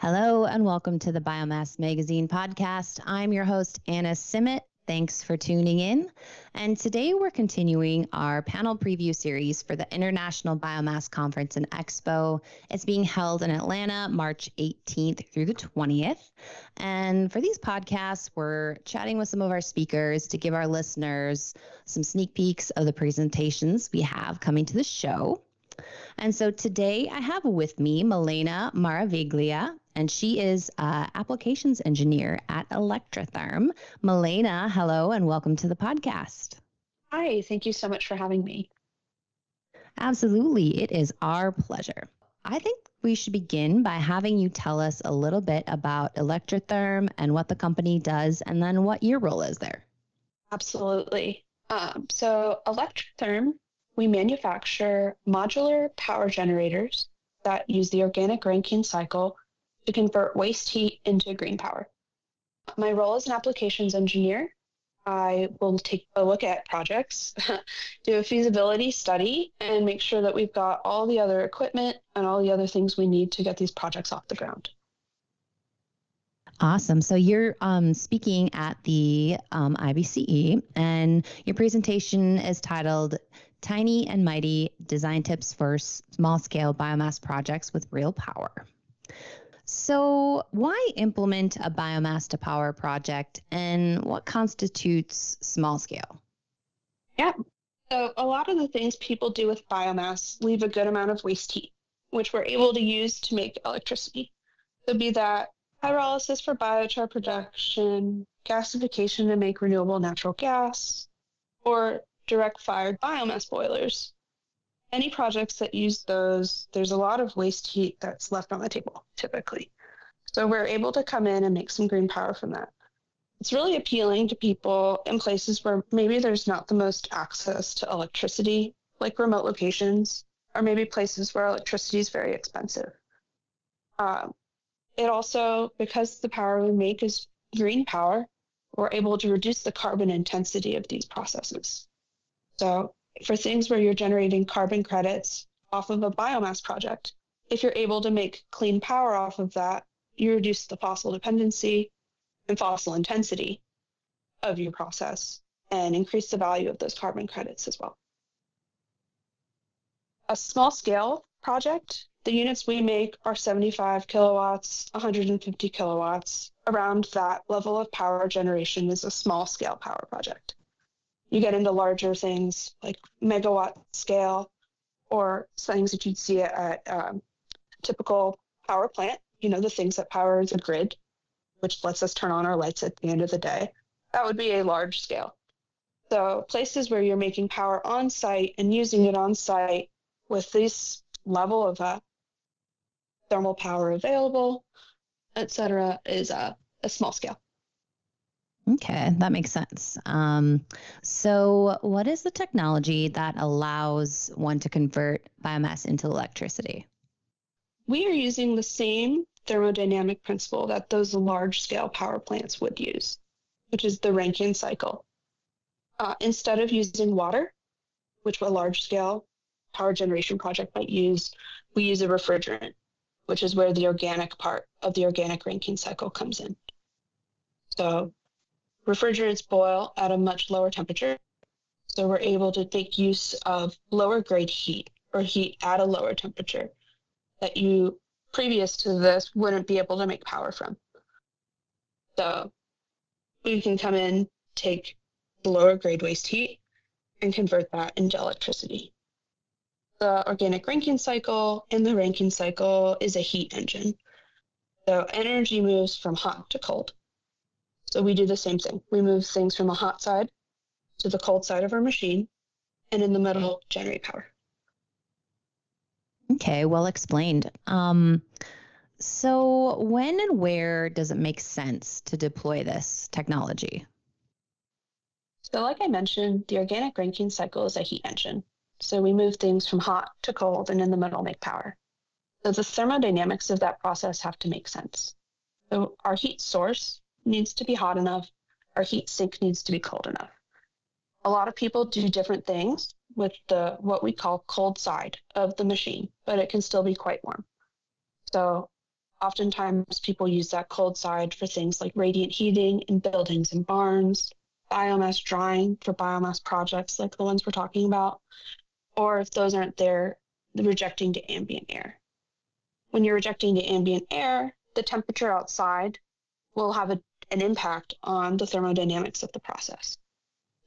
Hello and welcome to the Biomass Magazine podcast. I'm your host, Anna Simet. Thanks for tuning in. And today we're continuing our panel preview series for the International Biomass Conference and Expo. It's being held in Atlanta, March 18th through the 20th. And for these podcasts, we're chatting with some of our speakers to give our listeners some sneak peeks of the presentations we have coming to the show. And so today I have with me Malena Maraviglia, and she is an applications engineer at ElectraTherm. Malena, hello, and welcome to the podcast. Hi, thank you so much for having me. Absolutely, it is our pleasure. I think we should begin by having you tell us a little bit about ElectraTherm and what the company does, and then what your role is there. Absolutely. So ElectraTherm, we manufacture modular power generators that use the organic Rankine cycle to convert waste heat into green power. My role as an applications engineer, I will take a look at projects, do a feasibility study, and make sure that we've got all the other equipment and all the other things we need to get these projects off the ground. Awesome. So you're speaking at the IBCE, and your presentation is titled Tiny and Mighty Design Tips for Small-Scale Biomass Projects with Real Power. So why implement a biomass to power project, and what constitutes small scale? Yeah. So a lot of the things people do with biomass leave a good amount of waste heat, which we're able to use to make electricity. So be that pyrolysis for biochar production, gasification to make renewable natural gas, or direct-fired biomass boilers. Any projects that use those, there's a lot of waste heat that's left on the table, typically. So we're able to come in and make some green power from that. It's really appealing to people in places where maybe there's not the most access to electricity, like remote locations, or maybe places where electricity is very expensive. It also, because the power we make is green power, we're able to reduce the carbon intensity of these processes. So for things where you're generating carbon credits off of a biomass project, if you're able to make clean power off of that, you reduce the fossil dependency and fossil intensity of your process and increase the value of those carbon credits as well. A small scale project, the units we make are 75 kilowatts, 150 kilowatts. Around that level of power generation is a small scale power project. You get into larger things like megawatt scale or things that you'd see at typical power plant, the things that power the grid, which lets us turn on our lights at the end of the day. That would be a large scale. So places where you're making power on site and using it on site with this level of thermal power available, et cetera, is a small scale. Okay, that makes sense. So what is the technology that allows one to convert biomass into electricity? We are using the same thermodynamic principle that those large-scale power plants would use, which is the Rankine cycle. Instead of using water, which a large-scale power generation project might use, we use a refrigerant, which is where the organic part of the organic Rankine cycle comes in. So refrigerants boil at a much lower temperature, so we're able to make use of lower grade heat or heat at a lower temperature that you, previous to this, wouldn't be able to make power from. So we can come in, take the lower grade waste heat, and convert that into electricity. The organic Rankine cycle in the Rankine cycle is a heat engine. So energy moves from hot to cold. So we do the same thing. We move things from a hot side to the cold side of our machine, and in the middle, generate power. Okay, well explained. So when and where does it make sense to deploy this technology? So like I mentioned, the organic Rankine cycle is a heat engine. So we move things from hot to cold and in the middle make power. So the thermodynamics of that process have to make sense. So our heat source needs to be hot enough. Our heat sink needs to be cold enough. A lot of people do different things with the what we call cold side of the machine, but it can still be quite warm. So Oftentimes, people use that cold side for things like radiant heating in buildings and barns, biomass drying for biomass projects like the ones we're talking about, or if those aren't there, rejecting to ambient air. When you're rejecting to ambient air, the temperature outside will have an impact on the thermodynamics of the process.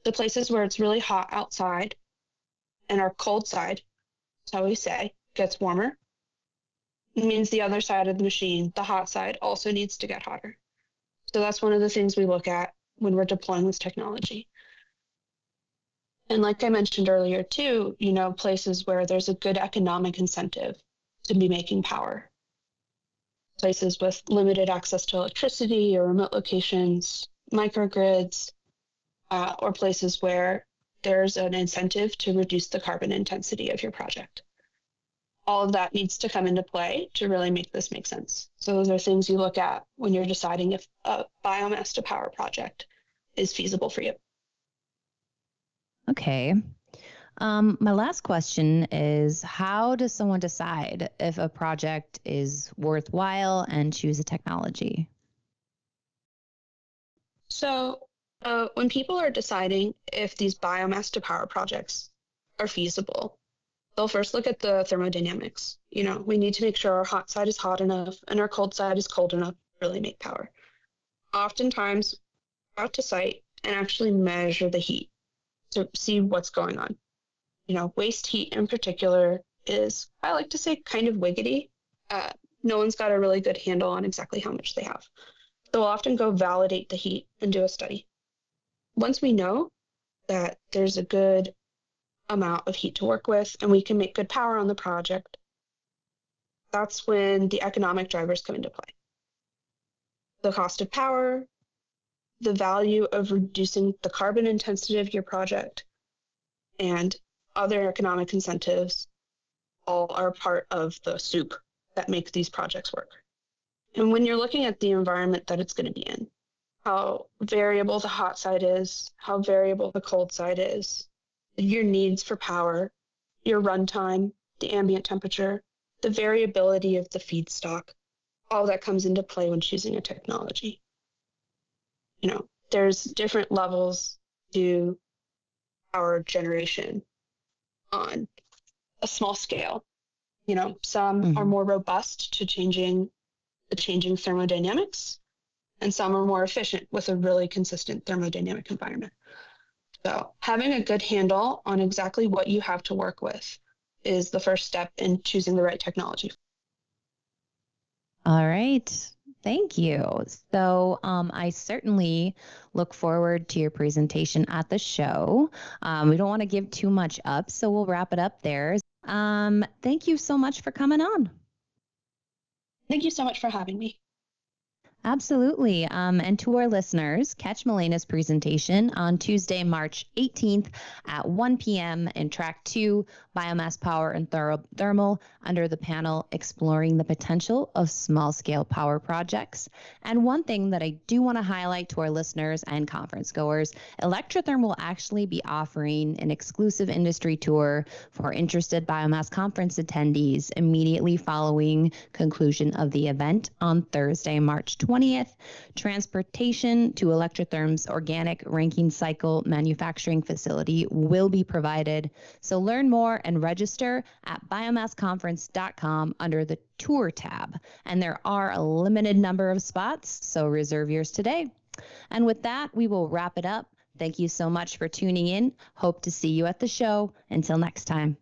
The places where it's really hot outside and our cold side, that's how we say, gets warmer, it means the other side of the machine, the hot side, also needs to get hotter. So that's one of the things we look at when we're deploying this technology. And like I mentioned earlier too, places where there's a good economic incentive to be making power. Places with limited access to electricity or remote locations, microgrids, or places where there's an incentive to reduce the carbon intensity of your project. All of that needs to come into play to really make this make sense. So those are things you look at when you're deciding if a biomass to power project is feasible for you. Okay. My last question is, how does someone decide if a project is worthwhile and choose a technology? So when people are deciding if these biomass to power projects are feasible, they'll first look at the thermodynamics. We need to make sure our hot side is hot enough and our cold side is cold enough to really make power. Oftentimes, out to site and actually measure the heat to see what's going on. Waste heat in particular is, I like to say, kind of wiggity. No one's got a really good handle on exactly how much they have. They'll often go validate the heat and do a study. Once we know that there's a good amount of heat to work with and we can make good power on the project, that's when the economic drivers come into play. The cost of power, the value of reducing the carbon intensity of your project, and other economic incentives all are part of the soup that makes these projects work. And when you're looking at the environment that it's going to be in, how variable the hot side is, how variable the cold side is, your needs for power, your runtime, the ambient temperature, the variability of the feedstock, all that comes into play when choosing a technology. There's different levels to power generation on a small scale. Some are more robust to the changing thermodynamics, and some are more efficient with a really consistent thermodynamic environment. So having a good handle on exactly what you have to work with is the first step in choosing the right technology. All right. Thank you. So I certainly look forward to your presentation at the show. We don't want to give too much up, so we'll wrap it up there. Thank you so much for coming on. Thank you so much for having me. Absolutely. And to our listeners, catch Malena's presentation on Tuesday, March 18th at 1 p.m. in Track 2, Biomass Power and Thermal, under the panel Exploring the Potential of Small-Scale Power Projects. And one thing that I do want to highlight to our listeners and conference goers, ElectraTherm will actually be offering an exclusive industry tour for interested biomass conference attendees immediately following conclusion of the event on Thursday, March 20th. Transportation to ElectraTherm's organic Rankine cycle manufacturing facility will be provided. So learn more and register at biomassconference.com under the tour tab. And there are a limited number of spots, so reserve yours today. And with that, we will wrap it up. Thank you so much for tuning in. Hope to see you at the show. Until next time.